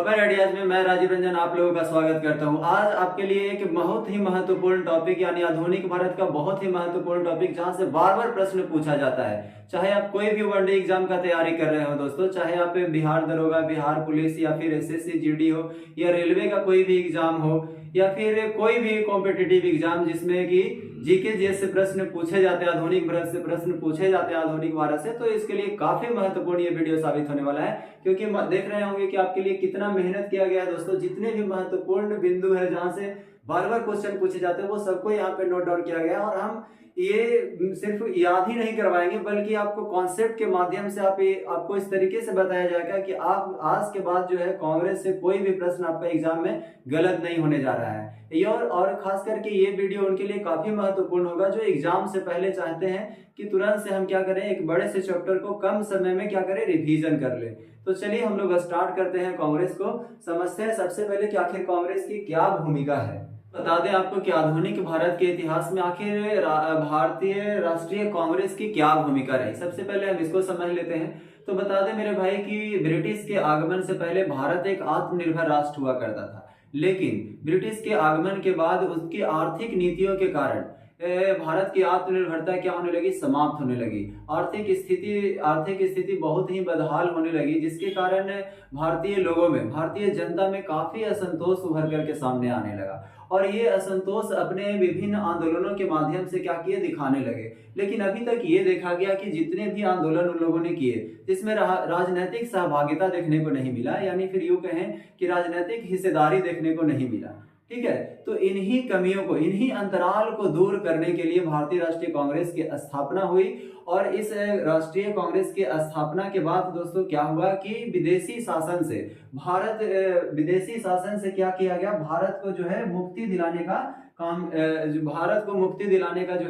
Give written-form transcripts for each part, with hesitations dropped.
Open ideas में मैं राजीव रंजन आप लोगों का स्वागत करता हूं। आज आपके लिए एक बहुत ही महत्वपूर्ण टॉपिक यानी आधुनिक भारत का बहुत ही महत्वपूर्ण टॉपिक जहां से बार बार प्रश्न पूछा जाता है। चाहे आप कोई भी वनडे एग्जाम का तैयारी कर रहे हो दोस्तों, चाहे आप बिहार दरोगा, बिहार पुलिस या फिर एसएससी जीडी हो या रेलवे का कोई भी एग्जाम हो या फिर कोई भी कॉम्पिटिटिव एग्जाम जिसमें कि जीके जैसे प्रश्न पूछे जाते हैं, आधुनिक भारत से प्रश्न पूछे जाते हैं आधुनिक भारत से, तो इसके लिए काफी महत्वपूर्ण ये वीडियो साबित होने वाला है। क्योंकि देख रहे होंगे कि आपके लिए कितना मेहनत किया गया है दोस्तों। जितने भी महत्वपूर्ण बिंदु है जहां से बार बार क्वेश्चन पूछे जाते हैं वो सबको यहाँ पे नोट डाउन किया गया है। और हम ये सिर्फ याद ही नहीं करवाएंगे बल्कि आपको कॉन्सेप्ट के माध्यम से आपको इस तरीके से बताया जाएगा कि आप आज के बाद जो है कांग्रेस से कोई भी प्रश्न आपका एग्जाम में गलत नहीं होने जा रहा है। ये और खास करके ये वीडियो उनके लिए काफी महत्वपूर्ण होगा जो एग्जाम से पहले चाहते हैं कि तुरंत से हम क्या करें, एक बड़े से चैप्टर को कम समय में क्या करें, रिवीजन कर ले। तो चलिए हम लोग स्टार्ट करते हैं। कांग्रेस को समझते हैं सबसे पहले कि आखिर कांग्रेस की क्या भूमिका है। बता दें आपको कि आधुनिक भारत के इतिहास में आखिर भारतीय राष्ट्रीय कांग्रेस की क्या भूमिका रही। सबसे पहले हम इसको समझ लेते हैं। तो बता दें मेरे भाई कि ब्रिटिश के आगमन से पहले भारत एक आत्मनिर्भर राष्ट्र हुआ करता था, लेकिन ब्रिटिश के आगमन के बाद उसकी आर्थिक नीतियों के कारण भारत की आत्मनिर्भरता क्या होने लगी, समाप्त होने लगी। आर्थिक स्थिति बहुत ही बदहाल होने लगी, जिसके कारण भारतीय लोगों में, भारतीय जनता में काफी असंतोष उभर करके सामने आने लगा। और ये असंतोष अपने विभिन्न आंदोलनों के माध्यम से क्या किए, दिखाने लगे। लेकिन अभी तक ये देखा गया कि जितने भी आंदोलन उन लोगों ने किए जिसमें राजनीतिक सहभागिता देखने को नहीं मिला, यानी फिर यूं कहें कि राजनीतिक हिस्सेदारी देखने को नहीं मिला। ठीक है, तो इन्हीं कमियों को, इन्हीं अंतराल को दूर करने के लिए भारतीय राष्ट्रीय कांग्रेस की स्थापना हुई। और इस राष्ट्रीय कांग्रेस की स्थापना के बाद दोस्तों क्या हुआ कि विदेशी शासन से क्या किया गया, भारत को जो है मुक्ति दिलाने का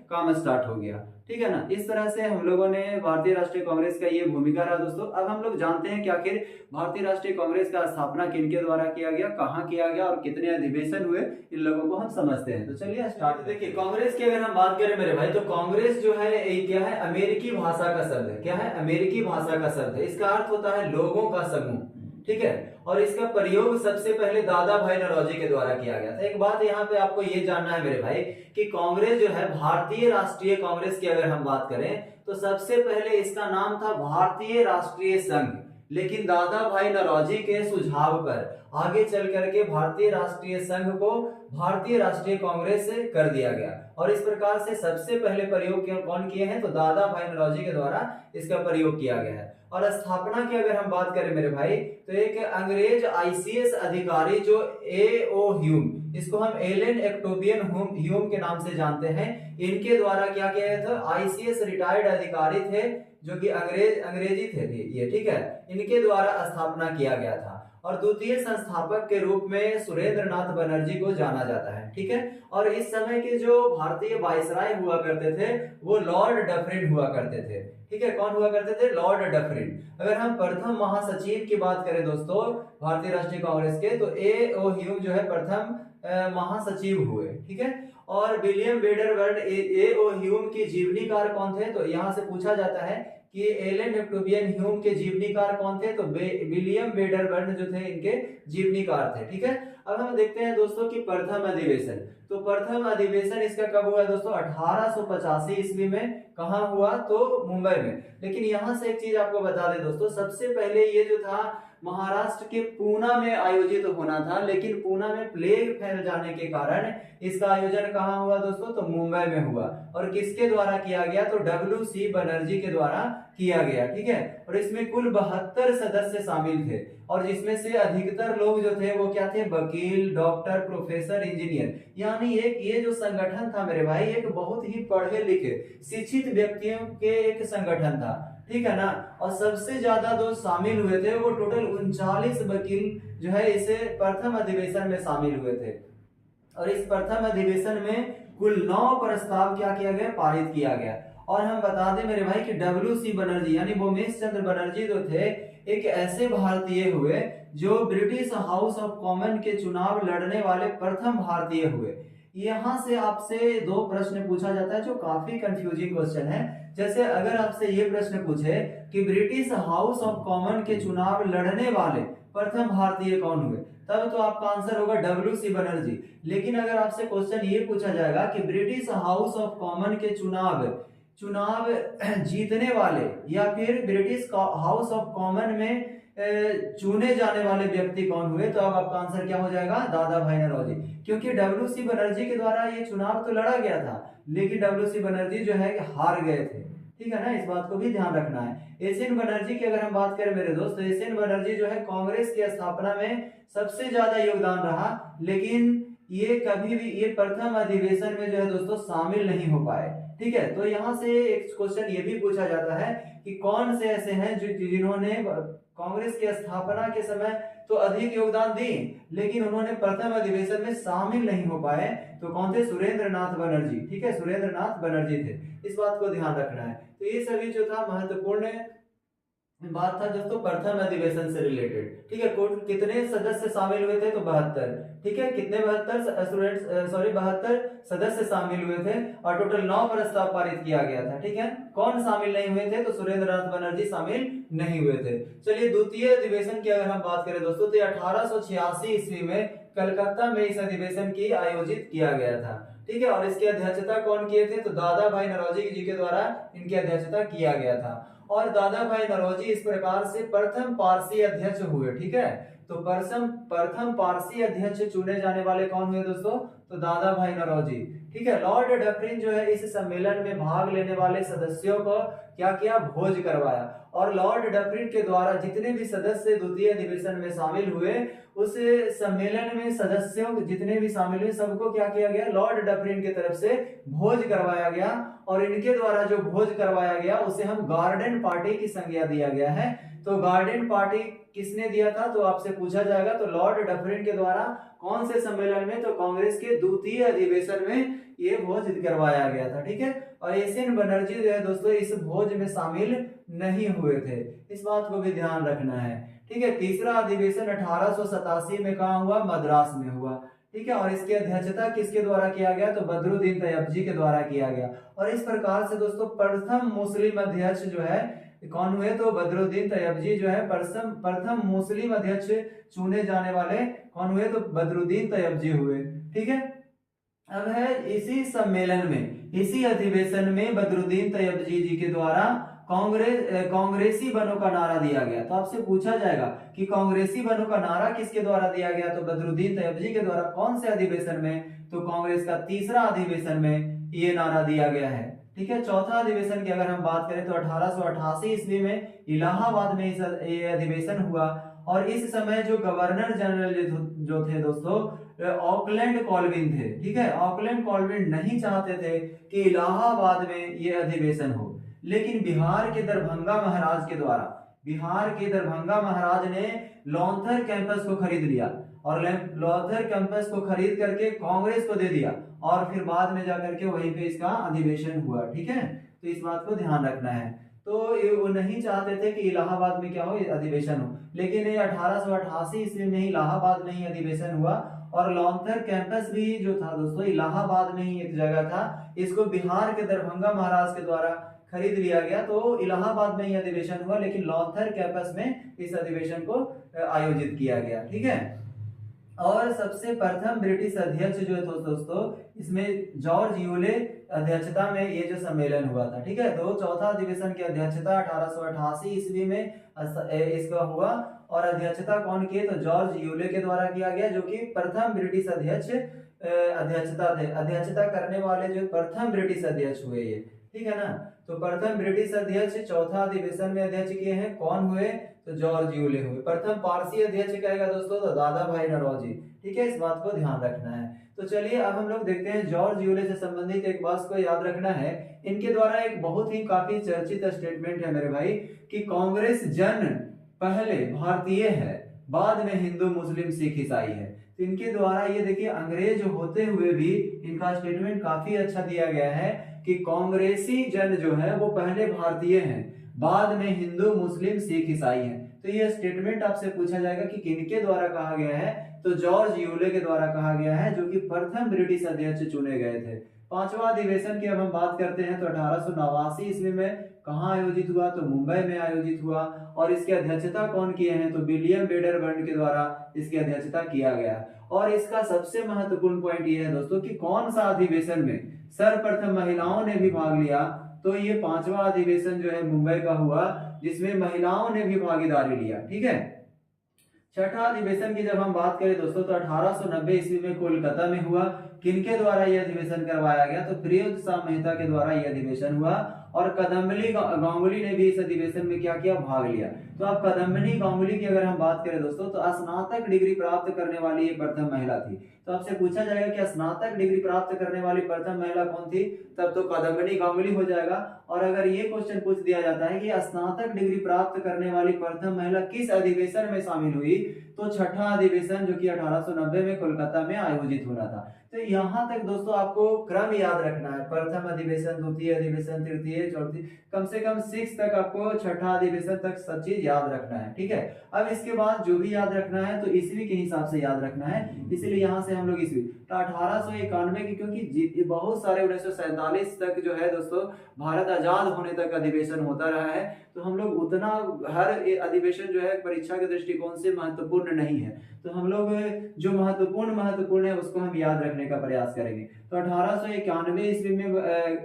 काम स्टार्ट हो गया। ठीक है ना। इस तरह से हम लोगों ने भारतीय राष्ट्रीय कांग्रेस का ये भूमिका रहा दोस्तों। अब हम लोग जानते हैं कि आखिर भारतीय राष्ट्रीय कांग्रेस का स्थापना किनके द्वारा किया गया, कहाँ किया गया और कितने अधिवेशन हुए, इन लोगों को हम समझते हैं। तो चलिए स्टार्ट। देखिए कांग्रेस की अगर हम बात करें मेरे भाई, तो कांग्रेस जो है क्या है, अमेरिकी भाषा का शब्द है। क्या है, अमेरिकी भाषा का शब्द है। इसका अर्थ होता है लोगों का समूह। ठीक है, और इसका प्रयोग सबसे पहले दादा भाई नौरोजी के द्वारा किया गया था। एक बात यहाँ पे आपको ये जानना है मेरे भाई कि कांग्रेस जो है, भारतीय राष्ट्रीय कांग्रेस की अगर हम बात करें तो सबसे पहले इसका नाम था भारतीय राष्ट्रीय संघ, लेकिन दादा भाई नौरोजी के सुझाव पर आगे चल करके भारतीय राष्ट्रीय संघ को भारतीय राष्ट्रीय कांग्रेस से कर दिया गया। और इस प्रकार से सबसे पहले प्रयोग कौन किए हैं, तो दादा भाई नौरोजी के द्वारा इसका प्रयोग किया गया है। और स्थापना की अगर हम बात करें मेरे भाई, तो एक अंग्रेज आईसीएस अधिकारी जो A.O. ह्यूम, इसको हम एलन एक्टोबियन ह्यूम के नाम से जानते हैं, इनके द्वारा क्या किया गया था। आईसीएस रिटायर्ड अधिकारी थे जो कि अंग्रेजी थे ये। ठीक है, इनके द्वारा स्थापना किया गया था। और द्वितीय संस्थापक के रूप में सुरेंद्र नाथ बनर्जी को जाना जाता है। ठीक है, और इस समय के जो भारतीय वायसराय हुआ करते थे वो लॉर्ड डफरिन हुआ करते थे। ठीक है, कौन हुआ करते थे, लॉर्ड डफरिन। अगर हम प्रथम महासचिव की बात करें दोस्तों भारतीय राष्ट्रीय कांग्रेस के, तो A.O. ह्यूम जो है प्रथम महासचिव हुए। ठीक है, और विलियम वेडरबर्न A.O. ह्यूम की जीवनीकार कौन थे, तो यहाँ से पूछा जाता है कि एलन एक्टोबियन ह्यूम के जीवनीकार कौन थे, तो विलियम वेडरबर्न जो थे इनके जीवनीकार थे। ठीक है, अब हम देखते हैं दोस्तों कि प्रथम अधिवेशन, तो प्रथम अधिवेशन इसका कब हुआ दोस्तों, 1885 ईस्वी में। कहाँ हुआ, तो मुंबई में। लेकिन यहाँ से एक चीज आपको बता दें दोस्तों, सबसे पहले ये जो था महाराष्ट्र के पूना में आयोजित होना था, लेकिन पूना में प्लेग फैल जाने के कारण इसका आयोजन कहाँ हुआ दोस्तों, तो मुंबई में हुआ। और किसके द्वारा किया गया, तो W.C. बनर्जी के द्वारा किया गया। ठीक है, और इसमें कुल 72 सदस्य शामिल थे, और जिसमें से अधिकतर लोग जो थे वो क्या थे, वकील, डॉक्टर, प्रोफेसर, इंजीनियर। यानी ये जो संगठन था मेरे भाई, एक बहुत ही पढ़े लिखे शिक्षित व्यक्तियों के एक संगठन था। ठीक है ना। और सबसे ज्यादा जो शामिल हुए थे वो टोटल 39 वकील जो है इसे प्रथम अधिवेशन में शामिल हुए थे। और इस प्रथम अधिवेशन में कुल 9 प्रस्ताव क्या किया गया, पारित किया गया। और हम बता दें मेरे भाई कि W.C. बनर्जी यानी भूमेश चंद्र बनर्जी जो थे एक ऐसे भारतीय हुए जो ब्रिटिश हाउस ऑफ कॉमन के चुनाव लड़ने वाले प्रथम भारतीय हुए। यहाँ से आपसे 2 प्रश्न पूछा जाता है जो काफी कंफ्यूजिंग क्वेश्चन है। जैसे अगर आपसे ये प्रश्न पूछे कि ब्रिटिश हाउस ऑफ कॉमन के चुनाव लड़ने वाले प्रथम भारतीय कौन हुए, तब तो आपका आंसर होगा WC बनर्जी। लेकिन अगर आपसे क्वेश्चन ये पूछा जाएगा कि ब्रिटिश हाउस ऑफ कॉमन के चुनाव जीतने वाले या फिर ब्रिटिश हाउस ऑफ कॉमन में चुने जाने वाले व्यक्ति कौन हुए, तो अब आपका आंसर क्या हो जाएगा, दादा भाई नौरोजी। क्योंकि WC बनर्जी के द्वारा ये चुनाव तो लड़ा गया था, लेकिन WC बनर्जी जो है कि हार गए थे, ठीक है ना, इस बात को भी ध्यान रखना है। एसएन बनर्जी की अगर हम बात करें मेरे दोस्त, तो एसएन बनर्जी जो है कांग्रेस की स्थापना में सबसे ज्यादा योगदान रहा, लेकिन ये कभी भी ये प्रथम अधिवेशन में जो है दोस्तों शामिल नहीं हो पाए, ठीक है। तो यहाँ से एक क्वेश्चन ये भी पूछा जाता है कि कौन से ऐसे हैं जिन्होंने कांग्रेस की स्थापना के समय तो अधिक योगदान दिए, लेकिन उन्होंने प्रथम अधिवेशन में शामिल नहीं हो पाए, तो कौन थे, सुरेंद्र नाथ बनर्जी, ठीक है, सुरेंद्र नाथ बनर्जी थे। इस बात को ध्यान रखना है। तो ये सभी जो था महत्वपूर्ण बात था दोस्तों प्रथम अधिवेशन से रिलेटेड, ठीक है। कितने सदस्य शामिल हुए थे, तो 72, ठीक है, कितने 72 स्टूडेंट्स 72 सदस्य शामिल हुए थे और टोटल 9 प्रस्ताव पारित किया गया था, ठीक है। कौन शामिल नहीं हुए थे, तो सुरेंद्र नाथ बनर्जी शामिल नहीं हुए थे। चलिए द्वितीय अधिवेशन की अगर हम बात करें दोस्तों, तो 1886 ईस्वी में कलकत्ता में इस अधिवेशन की आयोजित किया गया था, ठीक है। और इसकी अध्यक्षता कौन किए थे, तो दादा भाई नौरोजी जी के द्वारा इनकी अध्यक्षता किया गया था। और दादा भाई नौरोजी इस प्रकार से प्रथम पारसी अध्यक्ष हुए, ठीक है। तो प्रथम पारसी अध्यक्ष चुने जाने वाले कौन हुए दोस्तों, तो दादा भाई नौरोजी, ठीक है। लॉर्ड डफरिन जो है इस सम्मेलन में भाग लेने वाले सदस्यों को क्या किया, भोज करवाया। और लॉर्ड डफरिन के द्वारा जितने भी सदस्य द्वितीय अधिवेशन में शामिल हुए, उस सम्मेलन में सदस्यों जितने भी शामिल हुए सबको क्या किया गया, लॉर्ड डफरिन की तरफ से भोज करवाया गया। और इनके द्वारा जो भोज करवाया गया उसे हम गार्डन पार्टी की संज्ञा दिया गया है। तो गार्डन पार्टी किसने दिया था, तो आपसे पूछा जाएगा, तो लॉर्ड डफरिन के द्वारा कौन से सम्मेलन में, तो कांग्रेस के द्वितीय अधिवेशन में ये भोज करवाया गया था, ठीक है। और एसएन बनर्जी जो है दोस्तों इस भोज में शामिल नहीं हुए थे, इस बात को भी ध्यान रखना है, ठीक है। तीसरा अधिवेशन 1887 में कहा हुआ, मद्रास में हुआ, ठीक है। और इसकी अध्यक्षता किसके द्वारा किया गया, तो बदरुद्दीन तैयबजी के द्वारा किया गया। और इस प्रकार से दोस्तों प्रथम मुस्लिम अध्यक्ष जो है कौन हुए, तो बदरुद्दीन तैयबजी जो है प्रथम मुस्लिम अध्यक्ष चुने जाने वाले कौन हुए, तो बदरुद्दीन तैयबजी हुए, ठीक है। अब है इसी सम्मेलन में, इसी अधिवेशन में बदरुद्दीन तैयबजी जी के द्वारा कांग्रेसी बनो का नारा दिया गया। तो आपसे पूछा जाएगा कि कांग्रेसी बनो का नारा किसके द्वारा दिया गया, तो बदरुद्दीन तैयबजी के द्वारा। कौन से अधिवेशन में, तो कांग्रेस का तीसरा अधिवेशन में ये नारा दिया गया है, ठीक है। चौथा अधिवेशन की अगर हम बात करें तो 1888 ईस्वी में इलाहाबाद में ये अधिवेशन हुआ। और इस समय जो गवर्नर जनरल जो थे दोस्तों ऑकलैंड कॉल्विन थे, ठीक है। ऑकलैंड कॉल्विन नहीं चाहते थे कि इलाहाबाद में ये अधिवेशन हो, लेकिन बिहार के दरभंगा महाराज ने लॉन्थर कैंपस को खरीद लिया और लॉन्थर कैंपस को खरीद करके कांग्रेस को दे दिया और फिर बाद में जाकर के वहीं पे इसका अधिवेशन हुआ, ठीक है। तो इस बात को ध्यान रखना है। तो वो नहीं चाहते थे कि इलाहाबाद में क्या हो, अधिवेशन हो, लेकिन ये 1888 ईस्वी में ही इलाहाबाद में ही अधिवेशन हुआ। और लॉन्थर कैंपस भी जो था दोस्तों इलाहाबाद में ही एक जगह था, इसको बिहार के दरभंगा महाराज के द्वारा खरीद लिया गया। तो इलाहाबाद में ही अधिवेशन हुआ, लेकिन लॉन्थर कैंपस में इस अधिवेशन को आयोजित किया गया, ठीक है। और सबसे प्रथम ब्रिटिश अध्यक्ष जो है दोस्तों इसमें जॉर्ज यूले अध्यक्षता में ये जो सम्मेलन हुआ था, ठीक है। तो चौथा अधिवेशन की अध्यक्षता 1888 ईस्वी में इसका हुआ और अध्यक्षता कौन किए, तो जॉर्ज यूले के द्वारा किया गया, जो कि प्रथम ब्रिटिश अध्यक्षता करने वाले जो प्रथम ब्रिटिश अध्यक्ष हुए ये, ठीक है ना। तो प्रथम ब्रिटिश अध्यक्ष चौथा अधिवेशन में अध्यक्ष किए हैं, कौन हुए, तो जॉर्ज यूले हुए। प्रथम पारसी अध्यक्ष कहेगा दोस्तों तो दादा भाई नौरोजी, ठीक है, इस बात को ध्यान रखना है। तो चलिए अब हम लोग देखते हैं जॉर्ज यूले से संबंधित एक बात को याद रखना है। इनके द्वारा एक बहुत ही काफी चर्चित स्टेटमेंट है मेरे भाई कि कांग्रेस जन पहले भारतीय है, बाद में हिंदू मुस्लिम सिख ईसाई है। तो इनके द्वारा ये देखिए अंग्रेज होते हुए भी इनका स्टेटमेंट काफी अच्छा दिया गया है कि कांग्रेसी जन जो है वो पहले भारतीय हैं, बाद में हिंदू मुस्लिम सिख ईसाई हैं। तो ये स्टेटमेंट आपसे पूछा जाएगा कि किनके द्वारा कहा गया है, तो जॉर्ज यूले के द्वारा कहा गया है, जो कि प्रथम ब्रिटिश अध्यक्ष चुने गए थे, पांचवा अधिवेशन की अब हम बात करते हैं तो 1889 ईस्वी में कहाँ आयोजित हुआ, तो मुंबई में आयोजित हुआ। और इसकी अध्यक्षता कौन किए हैं, तो विलियम वेडरबर्न के द्वारा इसकी अध्यक्षता किया गया। और इसका सबसे महत्वपूर्ण पॉइंट ये है दोस्तों कि कौन सा अधिवेशन में सर्वप्रथम महिलाओं ने भी भाग लिया, तो ये पांचवा अधिवेशन जो है मुंबई का हुआ, जिसमें महिलाओं ने भी भागीदारी लिया। ठीक है। छठा अधिवेशन की जब हम बात करें दोस्तों तो 1890 ईस्वी में कोलकाता में हुआ। किनके द्वारा यह अधिवेशन करवाया गया, तो प्रियोद शाह मेहता के द्वारा यह अधिवेशन हुआ। और कदम्बनी गांगुली ने भी इस अधिवेशन में क्या किया, भाग लिया। तो अब कदम्बनी गांगुली की अगर हम बात करें दोस्तों तो स्नातक डिग्री प्राप्त करने वाली ये प्रथम महिला थी। तो आपसे पूछा जाएगा कि स्नातक डिग्री प्राप्त करने वाली प्रथम महिला कौन थी, तब तो कदम्बनी गांगुली हो जाएगा। और अगर ये क्वेश्चन पूछ दिया जाता है कि स्नातक डिग्री प्राप्त करने वाली प्रथम महिला किस अधिवेशन में शामिल हुई, तो छठा अधिवेशन जो कि 1890 में कोलकाता में आयोजित होना था। तो यहाँ तक दोस्तों आपको क्रम याद रखना है, प्रथम अधिवेशन, द्वितीय अधिवेशन, तृतीय, चौथी, कम से कम 6 तक आपको छठा अधिवेशन तक सब चीज याद रखना है। ठीक है। अब इसके बाद जो भी याद रखना है तो ईस्वी के हिसाब से याद रखना है, इसलिए यहाँ से हम लोग ईस्वी तो 1891 की, क्योंकि बहुत सारे 1947 तक जो है दोस्तों भारत आजाद होने तक अधिवेशन होता रहा है, तो हम लोग उतना हर अधिवेशन जो है परीक्षा के दृष्टिकोण से महत्वपूर्ण नहीं है, तो हम लोग जो महत्वपूर्ण है उसको हम याद रखने का प्रयास करेंगे। तो 1891 ईस्वी में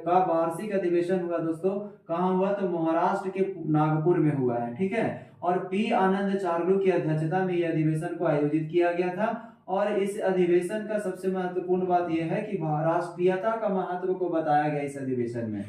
का वार्षिक अधिवेशन हुआ दोस्तों, कहाँ हुआ, तो महाराष्ट्र के नागपुर में हुआ है। ठीक है। और पी आनंद चार्लू की अध्यक्षता में यह अधिवेशन को आयोजित किया गया था। और इस अधिवेशन का सबसे महत्वपूर्ण बात यह है कि राष्ट्रीयता का महत्व को बताया गया इस अधिवेशन में।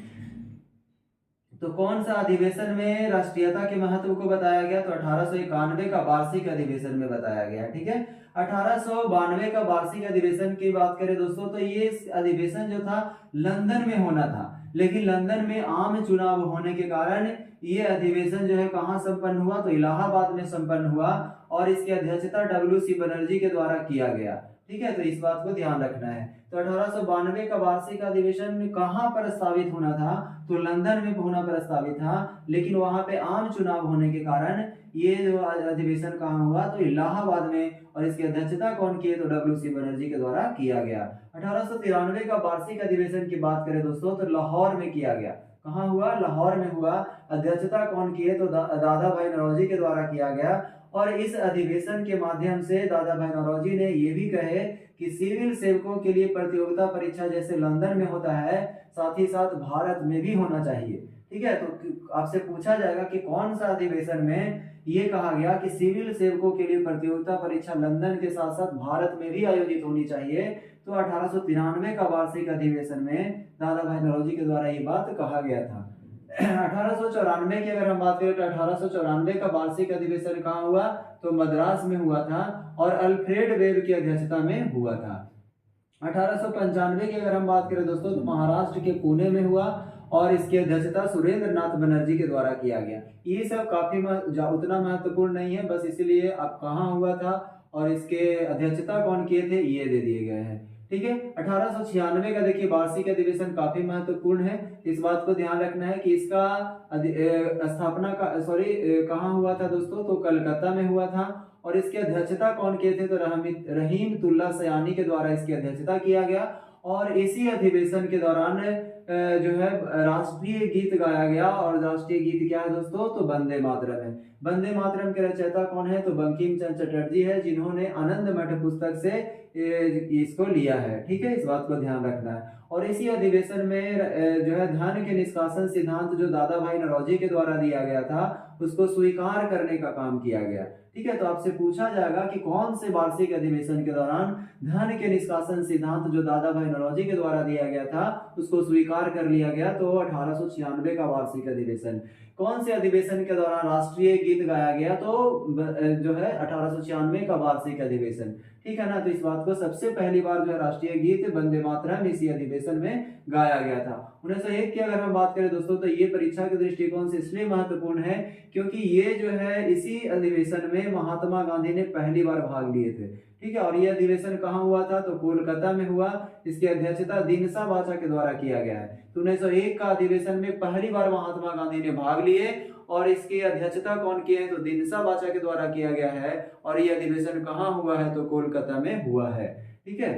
तो कौन सा अधिवेशन में राष्ट्रीयता के महत्व को बताया गया, तो 1891 का वार्षिक अधिवेशन में बताया गया। ठीक है। 1892 का वार्षिक अधिवेशन की बात करें दोस्तों तो ये अधिवेशन जो था लंदन में होना था, लेकिन लंदन में आम चुनाव होने के कारण ये अधिवेशन जो है कहाँ संपन्न हुआ, तो इलाहाबाद में संपन्न हुआ। और इसकी अध्यक्षता WC बनर्जी के द्वारा किया गया। ठीक है। तो इस बात को ध्यान रखना है। तो 1892 का वार्षिक अधिवेशन कहाँ प्रस्तावित होना था, तो लंदन में होना प्रस्तावित था, लेकिन वहां पे आम चुनाव होने के कारण ये जो अधिवेशन कहाँ हुआ, तो इलाहाबाद में। और इसकी अध्यक्षता कौन की, तो WC बनर्जी के द्वारा किया गया। 1893 का वार्षिक अधिवेशन की बात करें दोस्तों तो लाहौर में किया गया। कहाँ हुआ, लाहौर में हुआ। अध्यक्षता कौन की है, तो दादा भाई नौरोजी के द्वारा किया गया। और इस अधिवेशन के माध्यम से दादा भाई नौरोजी ने ये भी कहे कि सिविल सेवकों के लिए प्रतियोगिता परीक्षा जैसे लंदन में होता है, साथ ही साथ भारत में भी होना चाहिए। ठीक है। तो आपसे पूछा जाएगा कि कौन सा अधिवेशन में ये कहा गया कि सिविल सेवकों के लिए प्रतियोगिता परीक्षा लंदन के साथ साथ भारत में भी आयोजित होनी चाहिए, तो 1893 का वार्षिक अधिवेशन में दादा भाई नौरोजी के द्वारा ये बात कहा गया था। 1894 की अगर हम बात करें तो 1894 का वार्षिक अधिवेशन कहाँ हुआ, तो मद्रास में हुआ था और अल्फ्रेड वेब की अध्यक्षता में हुआ था। 1895 की अगर हम बात करें दोस्तों तो महाराष्ट्र के पुणे में हुआ और इसकी अध्यक्षता सुरेंद्र नाथ बनर्जी के द्वारा किया गया। ये सब काफी उतना महत्वपूर्ण नहीं है, बस इसलिए अब कहाँ हुआ था और इसके अध्यक्षता कौन किए थे ये दे दिए गए हैं। ठीक है। 1896 का देखिए वार्षिक अधिवेशन काफी महत्वपूर्ण है, इस बात को ध्यान रखना है कि इसका स्थापना का कहाँ हुआ था दोस्तों, तो कलकत्ता में हुआ था। और इसकी अध्यक्षता कौन किए थे, तो रहीमतुल्लाह सयानी के द्वारा इसकी अध्यक्षता किया गया। और इसी अधिवेशन के दौरान जो है राष्ट्रीय गीत गाया गया। और राष्ट्रीय गीत क्या है दोस्तों, तो वंदे मातरम है। वंदे मातरम के रचयिता कौन है, तो बंकिम चंद्र चटर्जी है, जिन्होंने आनंद मठ पुस्तक से इसको लिया है। ठीक है। इस बात को ध्यान रखना है। और इसी अधिवेशन में जो है धन के निष्कासन सिद्धांत जो दादा भाई नौरोजी के द्वारा दिया गया था उसको स्वीकार करने का काम किया गया। ठीक है। तो आपसे पूछा जाएगा कि कौन से वार्षिक अधिवेशन के दौरान धन के निष्कासन सिद्धांत जो दादा भाई नौरोजी के द्वारा दिया गया था उसको स्वीकार कर लिया गया, तो 1896 का वार्षिक अधिवेशन। कौन से अधिवेशन के दौरान राष्ट्रीय गीत गाया गया, तो जो है 1896 का वार्षिक अधिवेशन। ठीक है ना। तो इस बात को सबसे पहली बार जो है राष्ट्रीय गीत वंदे मातरम इसी अधिवेशन में गाया गया था। 1901 की अगर हम बात करें दोस्तों तो ये परीक्षा के दृष्टिकोण से इसलिए महत्वपूर्ण है क्योंकि ये जो है इसी अधिवेशन में महात्मा गांधी ने पहली बार भाग लिए थे। ठीक है। और ये अधिवेशन कहाँ हुआ था, तो कोलकाता में हुआ। इसकी अध्यक्षता दिनसा बाचा के द्वारा किया गया है। तो 1901 का अधिवेशन में पहली बार महात्मा गांधी ने भाग लिए और इसकी अध्यक्षता कौन की है, तो दिनसा बाचा के द्वारा किया गया है। और ये अधिवेशन कहाँ हुआ है, तो कोलकाता में हुआ है। ठीक है।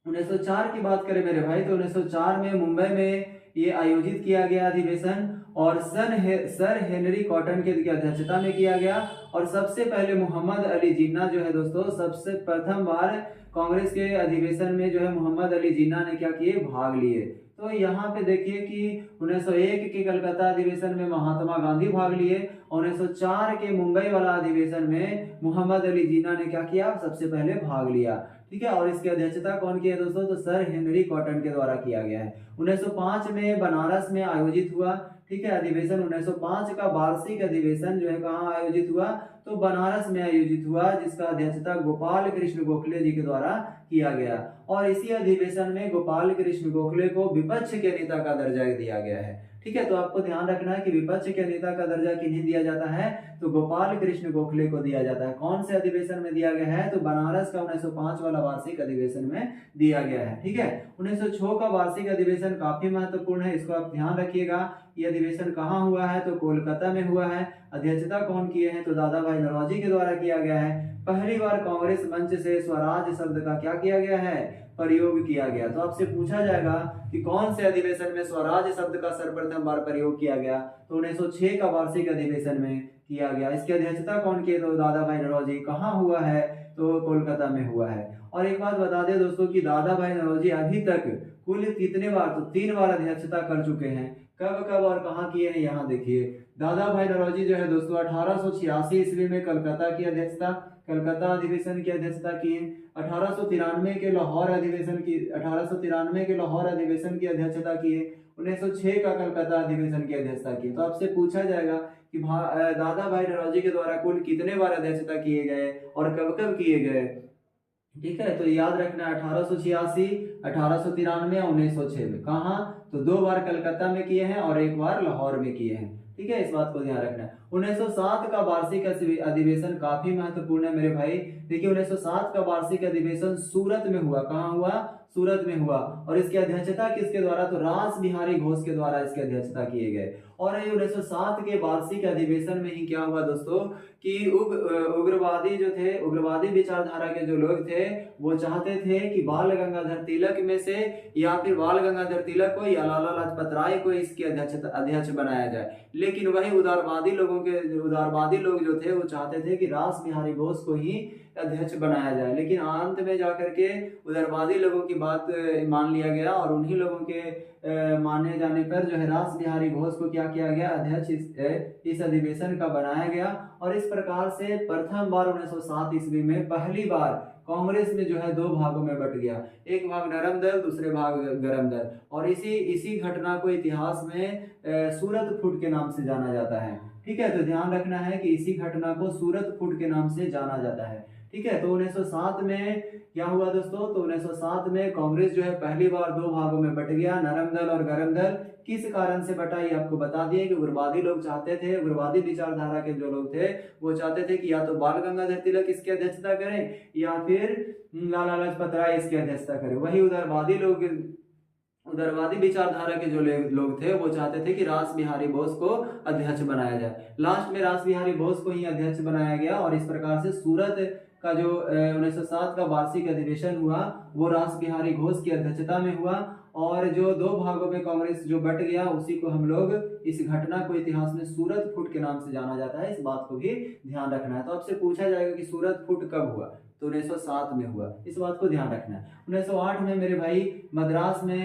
1904 की बात करें मेरे भाई तो 1904 में मुंबई में ये आयोजित किया गया अधिवेशन, और सर हेनरी कॉटन के अध्यक्षता में किया गया। और सबसे पहले मोहम्मद अली जिन्ना जो है दोस्तों, सबसे प्रथम बार कांग्रेस के अधिवेशन में जो है मोहम्मद अली जिन्ना ने क्या किए, भाग लिए। तो यहाँ पे देखिए कि 1901 के कलकत्ता अधिवेशन में महात्मा गांधी भाग लिए, और 1904 के मुंबई वाला अधिवेशन में मोहम्मद अली जिन्ना ने क्या किया, सबसे पहले भाग लिया। ठीक है, और इसकी अध्यक्षता कौन की है दोस्तों, तो सर हेनरी कॉटन के द्वारा किया गया है। 1905 में बनारस में आयोजित हुआ। ठीक है, अधिवेशन 1905 का वार्षिक अधिवेशन जो है कहाँ आयोजित हुआ, तो बनारस में आयोजित हुआ, जिसका अध्यक्षता गोपाल कृष्ण गोखले जी के द्वारा किया गया। और इसी अधिवेशन में गोपाल कृष्ण गोखले को विपक्ष के नेता का दर्जा दिया गया है। ठीक है, तो आपको ध्यान रखना है कि विपक्ष के नेता का दर्जा किन्हें दिया जाता है, तो गोपाल कृष्ण गोखले को दिया जाता है। कौन से अधिवेशन में दिया गया है, तो बनारस का 1905 वाला वार्षिक अधिवेशन में दिया गया है। ठीक है, 1906 का वार्षिक अधिवेशन काफी महत्वपूर्ण है, इसको आप ध्यान रखिएगा। ये अधिवेशन कहाँ हुआ है, तो कोलकाता में हुआ है। अध्यक्षता कौन किए हैं, तो दादा भाई नौरोजी के द्वारा किया गया है। पहली बार कांग्रेस मंच से स्वराज शब्द का क्या किया गया है, प्रयोग किया गया। तो आपसे पूछा जाएगा कि कौन से अधिवेशन में स्वराज शब्द का सर्वप्रथम बार प्रयोग किया गया, तो 1906 का वार्षिक अधिवेशन में किया गया। इसकी अध्यक्षता कौन की, तो दादा भाई नौरोजी। कहाँ हुआ है, तो कोलकाता में हुआ है। और एक बात बता दें दोस्तों कि दादा भाई नौरोजी अभी तक कुल कितने बार, तो 3 बार अध्यक्षता कर चुके हैं। कब कब और कहाँ किए हैं, यहाँ देखिए। दादा भाई नौरोजी जो है दोस्तों 1886 ईस्वी में कलकत्ता की अध्यक्षता, कलकत्ता अधिवेशन की अध्यक्षता की। 1893 के लाहौर अधिवेशन की 1893 के लाहौर अधिवेशन की अध्यक्षता की। 1906 का कलकत्ता अधिवेशन की अध्यक्षता की। तो आपसे पूछा जाएगा कि दादा भाई नौरोजी के द्वारा कुल कितने बार अध्यक्षता किए गए और कब कब किए गए। ठीक है, तो याद रखना 1886, 1893 और 1906 में। कहाँ, तो 2 बार कलकत्ता में किए हैं और 1 बार लाहौर में किए हैं। ठीक है, इस बात को ध्यान रखना है। 1907 का वार्षिक अधिवेशन काफी महत्वपूर्ण है मेरे भाई। देखिए 1907 का वार्षिक अधिवेशन सूरत में हुआ। कहाँ हुआ, सूरत में हुआ। और इसकी अध्यक्षता किसके द्वारा, तो रास बिहारी घोष के द्वारा इसकी अध्यक्षता किए गए। और 1907 के वार्षिक अधिवेशन में ही क्या हुआ दोस्तों कि उग्रवादी जो थे, उग्रवादी विचारधारा के जो लोग थे, वो चाहते थे कि बाल गंगाधर तिलक में से या फिर बाल गंगाधर तिलक को या लाला लाजपत राय को इसकी अध्यक्ष बनाया जाए। लेकिन वही उदारवादी लोग जो थे वो चाहते थे कि रास बिहारी घोष को ही अध्यक्ष बनाया जाए। लेकिन अंत में जाकर के उदारवादी लोगों की बात मान लिया गया, और उन्हीं लोगों के माने जाने पर जो है रास बिहारी घोष को क्या किया गया, अध्यक्ष इस अधिवेशन का बनाया गया। और इस प्रकार से प्रथम बार 1907 ईस्वी में पहली बार कांग्रेस में जो है 2 भागों में बट गया। एक भाग नरम दल, दूसरे भाग गरम दल। और इसी घटना को इतिहास में सूरत फुट के नाम से जाना जाता है। ठीक है, तो ध्यान रखना है कि इसी घटना को सूरत फुट के नाम से जाना जाता है। ठीक है, तो 1907 में क्या हुआ दोस्तों, तो 1907 में कांग्रेस जो है पहली बार 2 भागों में बट गया, नरम दल और गरम दल। किस कारण से बटा, ये आपको बता दिए कि उग्रवादी लोग चाहते थे, उग्रवादी विचारधारा के जो लोग थे वो चाहते थे कि या तो बाल गंगाधर तिलक इसकी अध्यक्षता करें या फिर लाला लाजपत राय इसकी अध्यक्षता करें। वही उदारवादी विचारधारा के जो लोग थे वो चाहते थे कि रास बिहारी बोस को अध्यक्ष बनाया जाए। लास्ट में रास बिहारी बोस को ही अध्यक्ष बनाया गया, और इस प्रकार से सूरत का जो 1907 का वार्षिक अधिवेशन हुआ वो रास बिहारी घोष की अध्यक्षता में हुआ। और जो 2 भागों में कांग्रेस जो बट गया, उसी को हम लोग इस घटना को इतिहास में सूरत फुट के नाम से जाना जाता है। इस बात को भी ध्यान रखना है। तो आपसे पूछा जाएगा कि सूरत फुट कब हुआ, तो 1907 में हुआ। इस बात को ध्यान रखना है। 1908 में मेरे भाई मद्रास में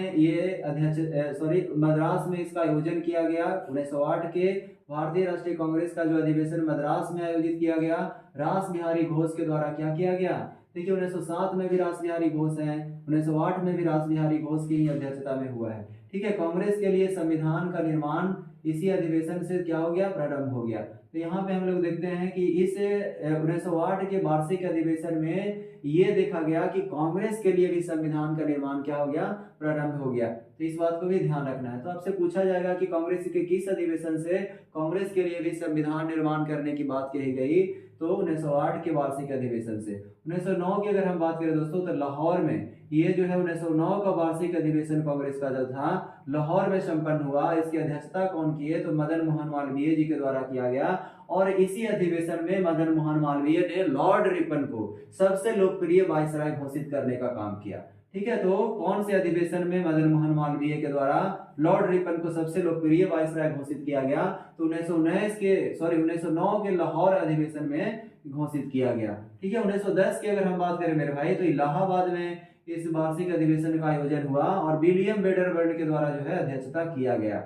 मद्रास में इसका आयोजन किया गया। 1908 के भारतीय राष्ट्रीय कांग्रेस का जो अधिवेशन मद्रास में आयोजित किया गया, रास बिहारी घोष के द्वारा क्या किया गया। देखिए 1907 में भी रास बिहारी घोष है, 1908 में भी रास बिहारी घोष की अध्यक्षता में हुआ है। ठीक है, कांग्रेस के लिए संविधान का निर्माण इसी अधिवेशन से क्या हो गया, प्रारंभ हो गया। तो यहाँ पे हम लोग देखते हैं कि इस 1908 के वार्षिक अधिवेशन में ये देखा गया कि कांग्रेस के लिए भी संविधान का निर्माण क्या हो गया, प्रारंभ हो गया। तो इस बात को भी ध्यान रखना है। तो आपसे पूछा जाएगा कि कांग्रेस के किस अधिवेशन से कांग्रेस के लिए भी संविधान निर्माण करने की बात कही गई, तो 1908 के वार्षिक अधिवेशन से। 1909 की अगर हम बात करें दोस्तों, तो लाहौर में ये जो है 1909 का वार्षिक अधिवेशन कांग्रेस का जो था लाहौर में संपन्न हुआ। इसकी अध्यक्षता कौन की है, तो मदन मोहन मालवीय जी के द्वारा किया गया। और इसी अधिवेशन में मदन मोहन मालवीय ने लॉर्ड रिपन को सबसे लोकप्रिय वायसराय घोषित करने का काम किया। ठीक है, तो कौन से अधिवेशन में मदन मोहन मालवीय के द्वारा लॉर्ड रिपन को सबसे लोकप्रिय वायसराय घोषित किया गया? तो 1909 के लाहौर अधिवेशन में घोषित किया गया। ठीक है, 1910 की अगर हम बात करें मेरे भाई, तो इलाहाबाद में इस वार्षिक अधिवेशन का आयोजन हुआ और विलियम वेडरबर्न के द्वारा जो है अध्यक्षता किया गया।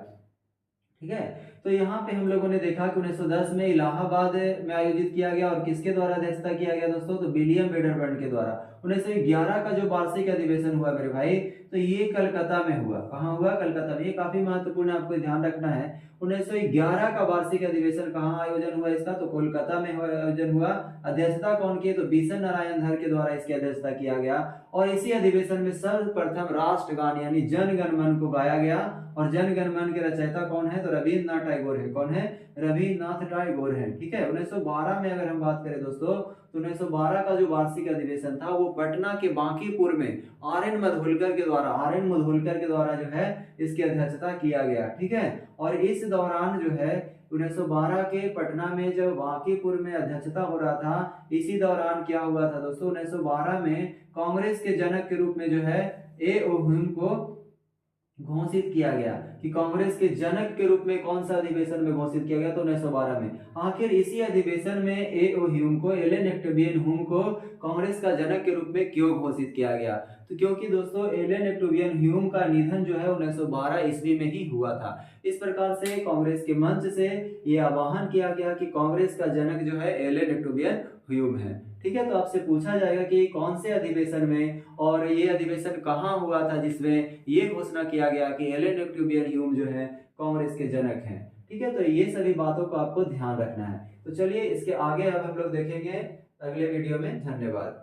ठीक है, तो यहाँ पे हम लोगों ने देखा कि 1910 में इलाहाबाद में आयोजित किया गया और किसके द्वारा अध्यक्षता किया गया दोस्तों? तो विलियम वेडरबर्न के द्वारा। 1911 का जो वार्षिक अधिवेशन हुआ मेरे भाई, तो ये कलकत्ता में हुआ। कहाँ हुआ? कलकत्ता में। ये काफी महत्वपूर्ण है, आपको ध्यान रखना है। 1911 का वार्षिक अधिवेशन कहाँ आयोजन हुआ इसका? तो कोलकाता में आयोजन हुआ। अध्यक्षता कौन की? तो बीसन नारायण धर के द्वारा इसकी अध्यक्षता किया गया। और इसी अधिवेशन में सर्वप्रथम राष्ट्रगान यानी जन गण मन को गाया गया। और जन गण मन के रचयिता कौन है? तो रविन्द्रनाथ टैगोर है। कौन है? रविन्द्रनाथ टैगोर है। ठीक है, 1912 में अगर हम बात करें दोस्तों, तो 1912 का जो वार्षिक अधिवेशन था वो पटना के बांकीपुर में आर.एन. मधोलकर के द्वारा जो है इसकी अध्यक्षता किया गया। ठीक है, और इस दौरान जो है 1912 के पटना में जब बांकीपुर में अध्यक्षता हो रहा था, इसी दौरान क्या हुआ था दोस्तों? 1912 में कांग्रेस के जनक के रूप में जो है ए.ओ. ह्यूम को घोषित किया गया कि कांग्रेस के जनक के रूप में कौन सा अधिवेशन में घोषित किया गया? तो 1912 में। आखिर इसी अधिवेशन में ए.ओ. ह्यूम को, एलन एक्टोबियन ह्यूम को कांग्रेस का जनक के रूप में क्यों घोषित किया गया? तो क्योंकि दोस्तों एलन एक्टोबियन ह्यूम का निधन जो है 1912 ईस्वी में ही हुआ था। इस प्रकार से कांग्रेस के मंच से ये आह्वान किया गया कि कांग्रेस का जनक जो है एलन एक्टोबियन ह्यूम है। ठीक है, तो आपसे पूछा जाएगा कि कौन से अधिवेशन में और ये अधिवेशन कहाँ हुआ था जिसमें ये घोषणा किया गया कि एलन एक्टोबियन ह्यूम जो है कांग्रेस के जनक हैं। ठीक है, तो ये सभी बातों को आपको ध्यान रखना है। तो चलिए इसके आगे अब हम लोग देखेंगे अगले वीडियो में। धन्यवाद।